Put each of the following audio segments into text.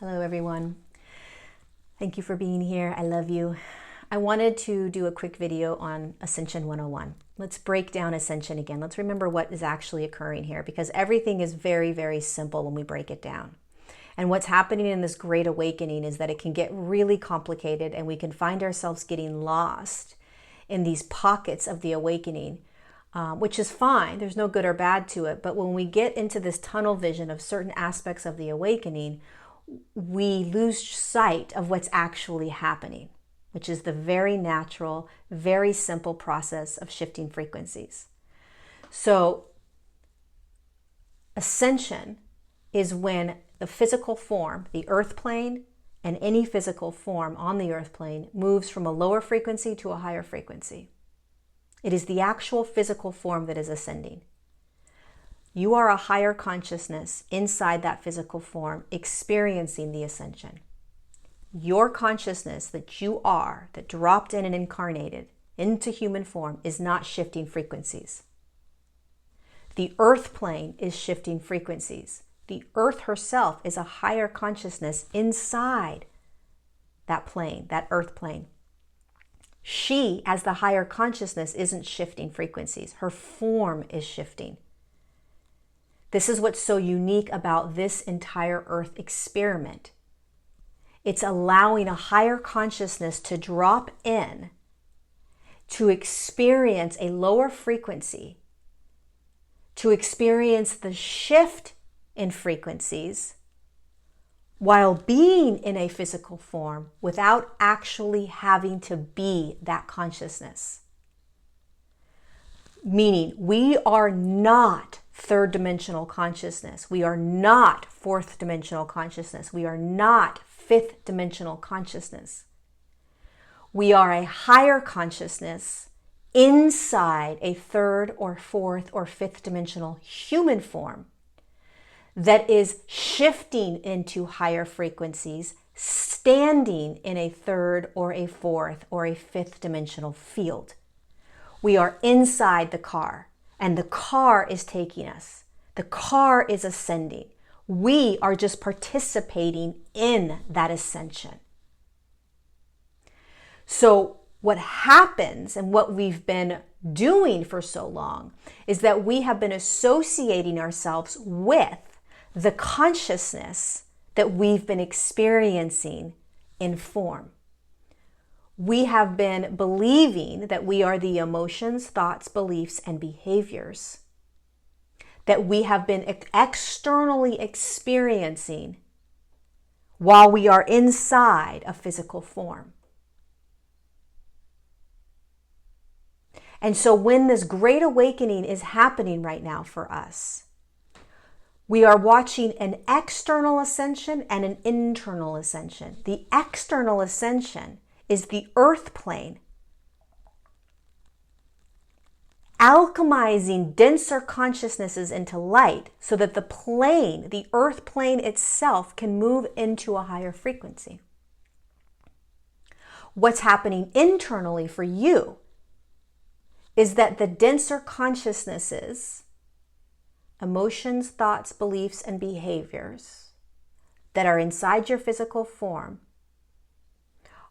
Hello, everyone. Thank you for being here. I love you. I wanted to do a quick video on Ascension 101. Let's break down Ascension again. Let's remember what is actually occurring here, because everything is very, very simple when we break it down. And what's happening in this great awakening is that it can get really complicated and we can find ourselves getting lost in these pockets of the awakening, which is fine. There's no good or bad to it. But when we get into this tunnel vision of certain aspects of the awakening, we lose sight of what's actually happening, which is the very natural, very simple process of shifting frequencies. So ascension is when the physical form, the earth plane, and any physical form on the earth plane moves from a lower frequency to a higher frequency. It is the actual physical form that is ascending. You are a higher consciousness inside that physical form experiencing the ascension. Your consciousness that you are, that dropped in and incarnated into human form, is not shifting frequencies. The earth plane is shifting frequencies. The earth herself is a higher consciousness inside that plane, that earth plane. She, as the higher consciousness, isn't shifting frequencies. Her form is shifting. This is what's so unique about this entire earth experiment. It's allowing a higher consciousness to drop in, to experience a lower frequency, to experience the shift in frequencies while being in a physical form without actually having to be that consciousness. Meaning, we are not third dimensional consciousness. We are not fourth dimensional consciousness. We are not fifth dimensional consciousness. We are a higher consciousness inside a third or fourth or fifth dimensional human form that is shifting into higher frequencies, standing in a third or a fourth or a fifth dimensional field. We are inside the car. And the car is taking us. The car is ascending. We are just participating in that ascension. So what happens, and what we've been doing for so long, is that we have been associating ourselves with the consciousness that we've been experiencing in form. We have been believing that we are the emotions, thoughts, beliefs, and behaviors that we have been externally experiencing while we are inside a physical form. And so when this great awakening is happening right now for us, we are watching an external ascension and an internal ascension. The external ascension is the earth plane alchemizing denser consciousnesses into light so that the plane, the earth plane itself, can move into a higher frequency. What's happening internally for you is that the denser consciousnesses, emotions, thoughts, beliefs, and behaviors that are inside your physical form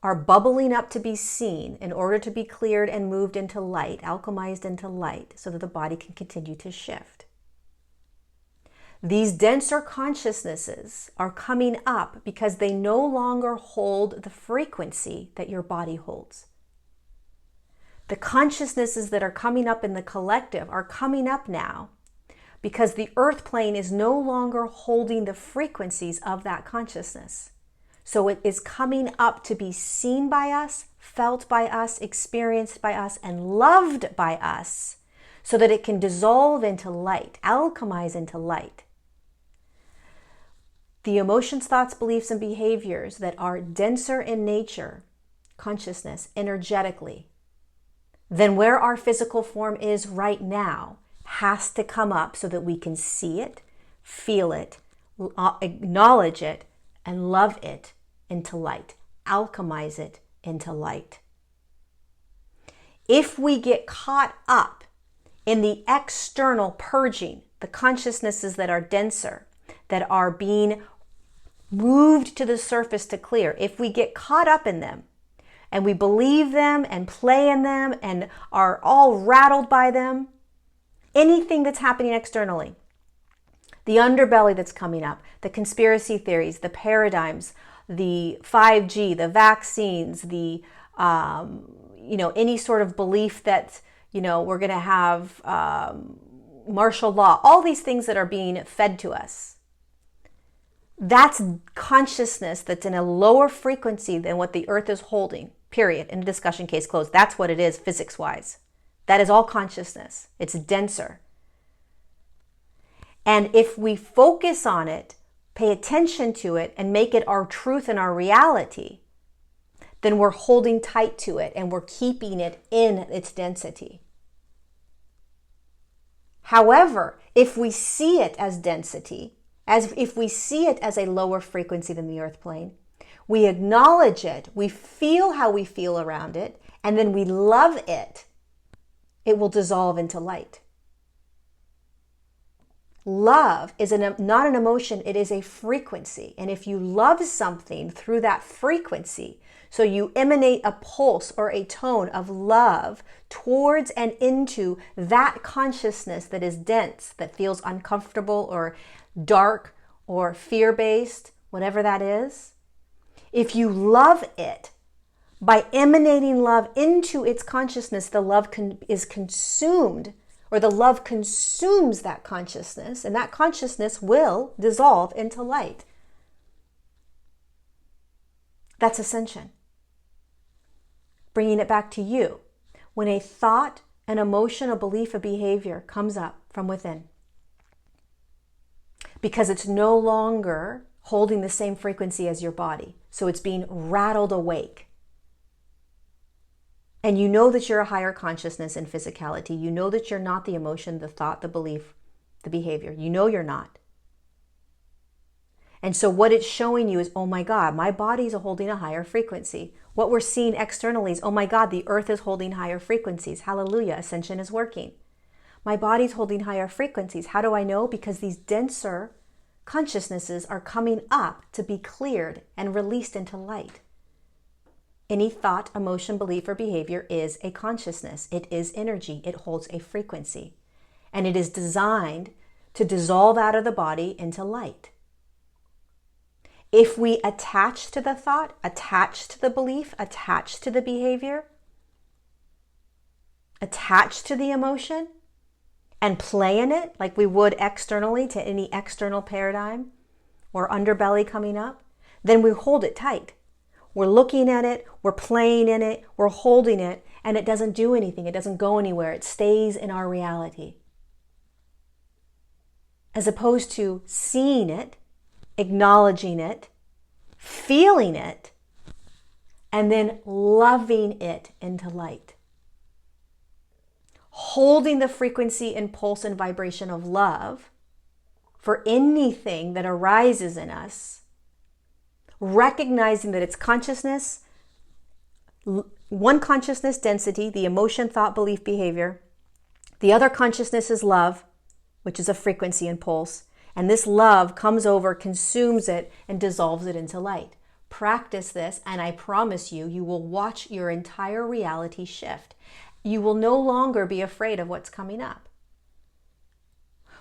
are bubbling up to be seen in order to be cleared and moved into light, alchemized into light, so that the body can continue to shift. These denser consciousnesses are coming up because they no longer hold the frequency that your body holds. The consciousnesses that are coming up in the collective are coming up now because the earth plane is no longer holding the frequencies of that consciousness. So it is coming up to be seen by us, felt by us, experienced by us, and loved by us, so that it can dissolve into light, alchemize into light. The emotions, thoughts, beliefs, and behaviors that are denser in nature, consciousness, energetically, than where our physical form is right now, has to come up so that we can see it, feel it, acknowledge it, and love it into light, alchemize it into light. If we get caught up in the external purging, the consciousnesses that are denser, that are being moved to the surface to clear. If we get caught up in them and we believe them and play in them and are all rattled by them, anything that's happening externally, the underbelly that's coming up, the conspiracy theories, the paradigms, the 5G, the vaccines, the, any sort of belief that, we're going to have martial law, all these things that are being fed to us. That's consciousness that's in a lower frequency than what the earth is holding, period. In a discussion case closed. That's what it is physics-wise. That is all consciousness. It's denser. And if we focus on it, pay attention to it, and make it our truth and our reality, then we're holding tight to it and we're keeping it in its density. However, if we see it as density, if we see it as a lower frequency than the earth plane, we acknowledge it, we feel how we feel around it, and then we love it, it will dissolve into light. Love is not an emotion, it is a frequency. And if you love something through that frequency, so you emanate a pulse or a tone of love towards and into that consciousness that is dense, that feels uncomfortable or dark or fear-based, whatever that is. If you love it, by emanating love into its consciousness, the love is consumed, or the love consumes that consciousness, and that consciousness will dissolve into light. That's ascension. Bringing it back to you. When a thought, an emotion, a belief, a behavior comes up from within, because it's no longer holding the same frequency as your body, so it's being rattled awake. And you know that you're a higher consciousness in physicality. You know that you're not the emotion, the thought, the belief, the behavior. You know you're not. And so what it's showing you is, oh my God, my body's holding a higher frequency. What we're seeing externally is, oh my God, the earth is holding higher frequencies. Hallelujah, ascension is working. My body's holding higher frequencies. How do I know? Because these denser consciousnesses are coming up to be cleared and released into light. Any thought, emotion, belief, or behavior is a consciousness. It is energy. It holds a frequency. And it is designed to dissolve out of the body into light. If we attach to the thought, attach to the belief, attach to the behavior, attach to the emotion, and play in it like we would externally to any external paradigm or underbelly coming up, then we hold it tight. We're looking at it, we're playing in it, we're holding it, and it doesn't do anything. It doesn't go anywhere. It stays in our reality. As opposed to seeing it, acknowledging it, feeling it, and then loving it into light. Holding the frequency and pulse and vibration of love for anything that arises in us, recognizing that it's consciousness, one consciousness density, the emotion, thought, belief, behavior. The other consciousness is love, which is a frequency and pulse. And this love comes over, consumes it, and dissolves it into light. Practice this, and I promise you, you will watch your entire reality shift. You will no longer be afraid of what's coming up.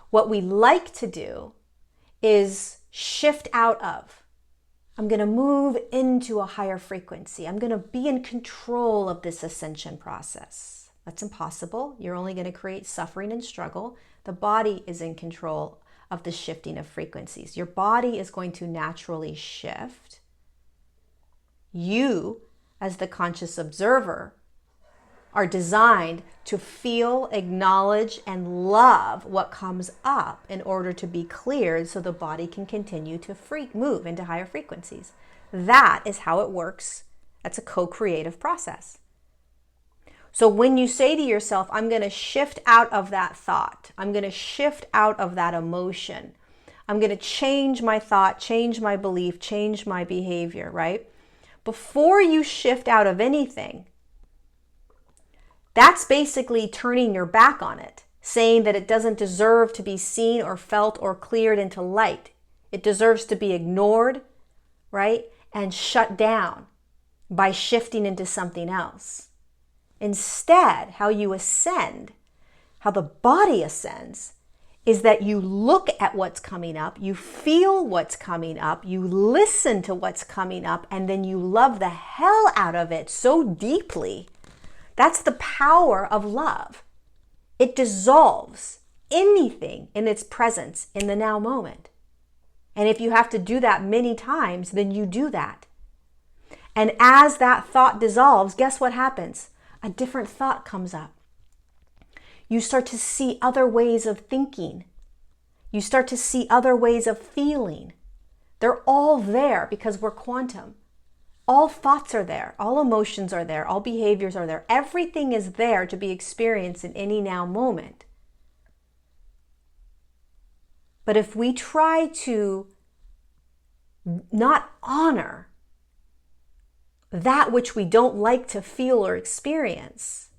What we like to do is shift out of. I'm going to move into a higher frequency. I'm going to be in control of this ascension process. That's impossible. You're only going to create suffering and struggle. The body is in control of the shifting of frequencies. Your body is going to naturally shift. You, as the conscious observer, are designed to feel, acknowledge, and love what comes up in order to be cleared so the body can continue to move into higher frequencies. That is how it works. That's a co-creative process. So when you say to yourself, I'm going to shift out of that thought, I'm going to shift out of that emotion, I'm going to change my thought, change my belief, change my behavior, right? Before you shift out of anything, that's basically turning your back on it, saying that it doesn't deserve to be seen or felt or cleared into light. It deserves to be ignored, right? And shut down by shifting into something else. Instead, how you ascend, how the body ascends, is that you look at what's coming up, you feel what's coming up, you listen to what's coming up, and then you love the hell out of it so deeply. That's the power of love. It dissolves anything in its presence in the now moment. And if you have to do that many times, then you do that. And as that thought dissolves, guess what happens? A different thought comes up. You start to see other ways of thinking. You start to see other ways of feeling. They're all there because we're quantum. All thoughts are there. All emotions are there. All behaviors are there. Everything is there to be experienced in any now moment. But if we try to not honor that which we don't like to feel or experience,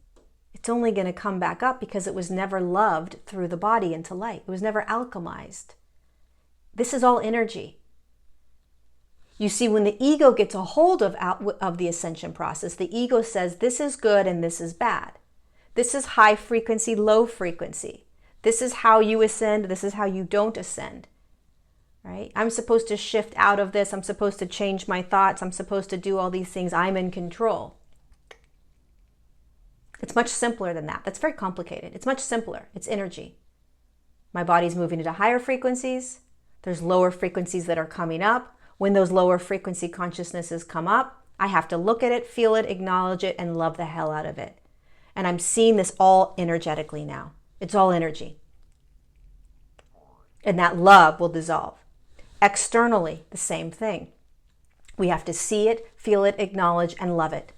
it's only going to come back up because it was never loved through the body into light. It was never alchemized. This is all energy. You see, when the ego gets a hold of the ascension process, the ego says this is good and this is bad. This is high frequency, low frequency. This is how you ascend. This is how you don't ascend. Right? I'm supposed to shift out of this. I'm supposed to change my thoughts. I'm supposed to do all these things. I'm in control. It's much simpler than that. That's very complicated. It's much simpler. It's energy. My body's moving into higher frequencies. There's lower frequencies that are coming up. When those lower frequency consciousnesses come up, I have to look at it, feel it, acknowledge it, and love the hell out of it. And I'm seeing this all energetically now. It's all energy. And that love will dissolve. Externally, the same thing. We have to see it, feel it, acknowledge, and love it.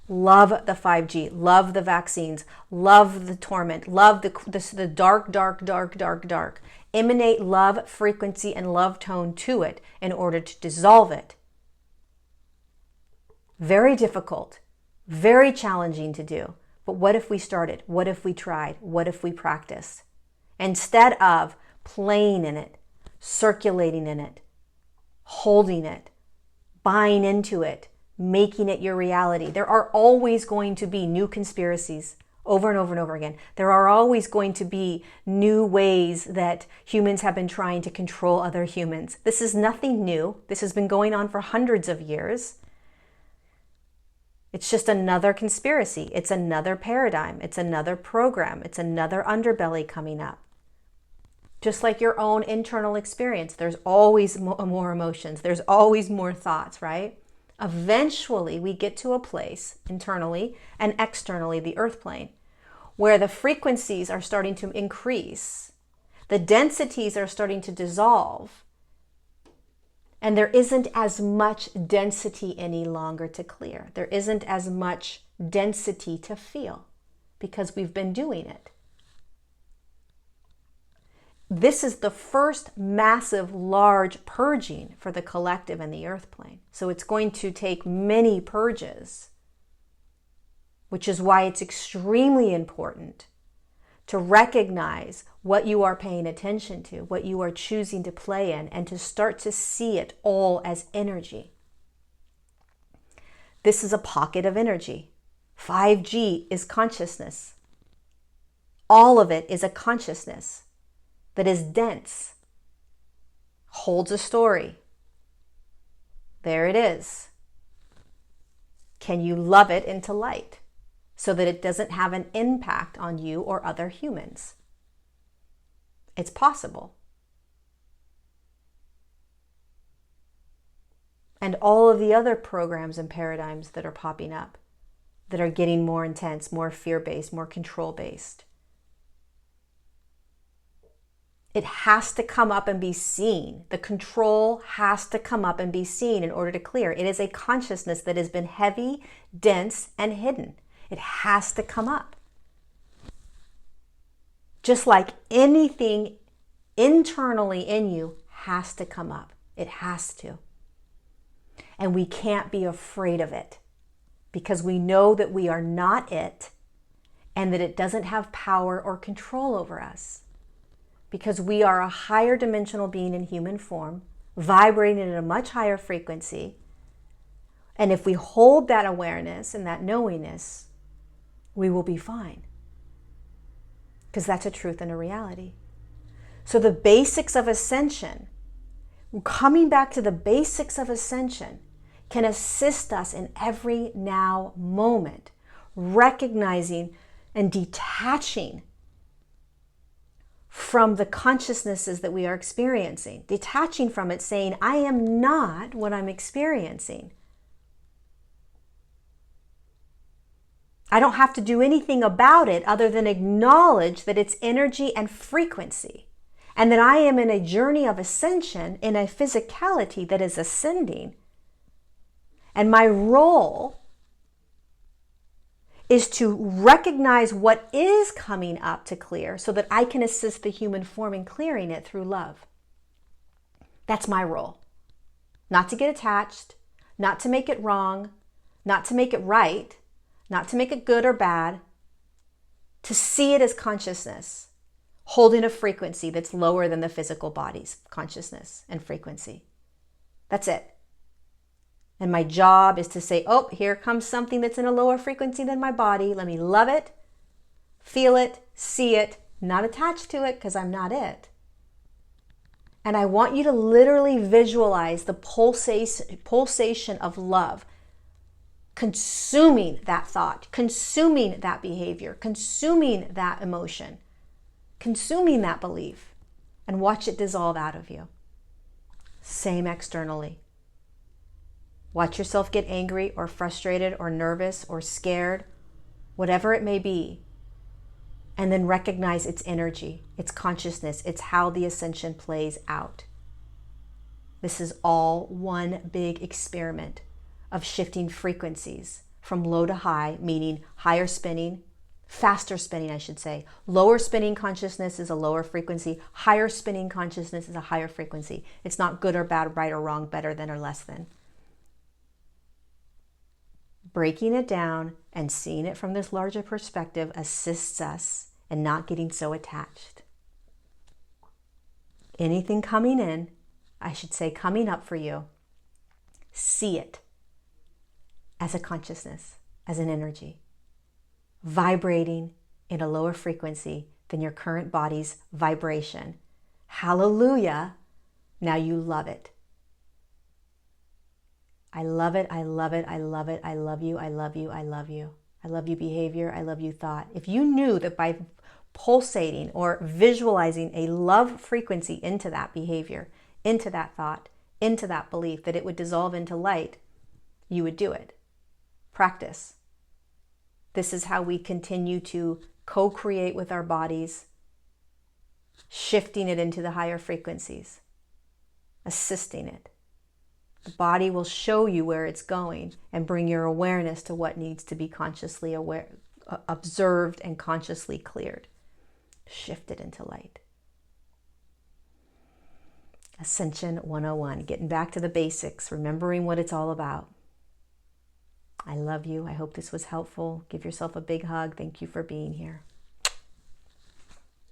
Love the 5G, love the vaccines, love the torment, love the dark, dark, dark, dark, dark. Emanate love, frequency, and love tone to it in order to dissolve it. Very difficult, very challenging to do. But what if we started? What if we tried? What if we practiced? Instead of playing in it, circulating in it, holding it, buying into it, making it your reality. There are always going to be new conspiracies over and over and over again. There are always going to be new ways that humans have been trying to control other humans. This is nothing new. This has been going on for hundreds of years. It's just another conspiracy. It's another paradigm. It's another program. It's another underbelly coming up. Just like your own internal experience, there's always more emotions. There's always more thoughts, right? Eventually, we get to a place internally and externally, the earth plane, where the frequencies are starting to increase. The densities are starting to dissolve. And there isn't as much density any longer to clear. There isn't as much density to feel because we've been doing it. This is the first massive, large purging for the collective and the earth plane. So it's going to take many purges, which is why it's extremely important to recognize what you are paying attention to, what you are choosing to play in, and to start to see it all as energy. This is a pocket of energy. 5G is consciousness. All of it is a consciousness that is dense, holds a story. There it is. Can you love it into light so that it doesn't have an impact on you or other humans? It's possible. And all of the other programs and paradigms that are popping up, that are getting more intense, more fear-based, more control-based. It has to come up and be seen. The control has to come up and be seen in order to clear. It is a consciousness that has been heavy, dense, and hidden. It has to come up. Just like anything internally in you has to come up. It has to. And we can't be afraid of it because we know that we are not it and that it doesn't have power or control over us. Because we are a higher dimensional being in human form vibrating at a much higher frequency. And if we hold that awareness and that knowingness, we will be fine. Because that's a truth and a reality. So the basics of ascension, coming back to the basics of ascension, can assist us in every now moment, recognizing and detaching from the consciousnesses that we are experiencing, detaching from it, saying, I am not what I'm experiencing. I don't have to do anything about it other than acknowledge that it's energy and frequency, and that I am in a journey of ascension in a physicality that is ascending. And my role is to recognize what is coming up to clear so that I can assist the human form in clearing it through love. That's my role. Not to get attached, not to make it wrong, not to make it right, not to make it good or bad, to see it as consciousness, holding a frequency that's lower than the physical body's consciousness and frequency. That's it. And my job is to say, oh, here comes something that's in a lower frequency than my body. Let me love it, feel it, see it, not attached to it because I'm not it. And I want you to literally visualize the pulsation of love consuming that thought, consuming that behavior, consuming that emotion, consuming that belief, and watch it dissolve out of you. Same externally. Watch yourself get angry or frustrated or nervous or scared, whatever it may be, and then recognize its energy, its consciousness, it's how the ascension plays out. This is all one big experiment of shifting frequencies from low to high, meaning higher spinning, faster spinning, I should say. Lower spinning consciousness is a lower frequency. Higher spinning consciousness is a higher frequency. It's not good or bad, right or wrong, better than or less than. Breaking it down and seeing it from this larger perspective assists us in not getting so attached. Anything coming in, I should say coming up for you, see it as a consciousness, as an energy, vibrating in a lower frequency than your current body's vibration. Hallelujah, now you love it. I love it, I love it, I love it, I love you, I love you, I love you. I love you behavior, I love you thought. If you knew that by pulsating or visualizing a love frequency into that behavior, into that thought, into that belief, that it would dissolve into light, you would do it. Practice. This is how we continue to co-create with our bodies, shifting it into the higher frequencies, assisting it. The body will show you where it's going and bring your awareness to what needs to be consciously aware, observed and consciously cleared. Shift it into light. Ascension 101, getting back to the basics, remembering what it's all about. I love you. I hope this was helpful. Give yourself a big hug. Thank you for being here.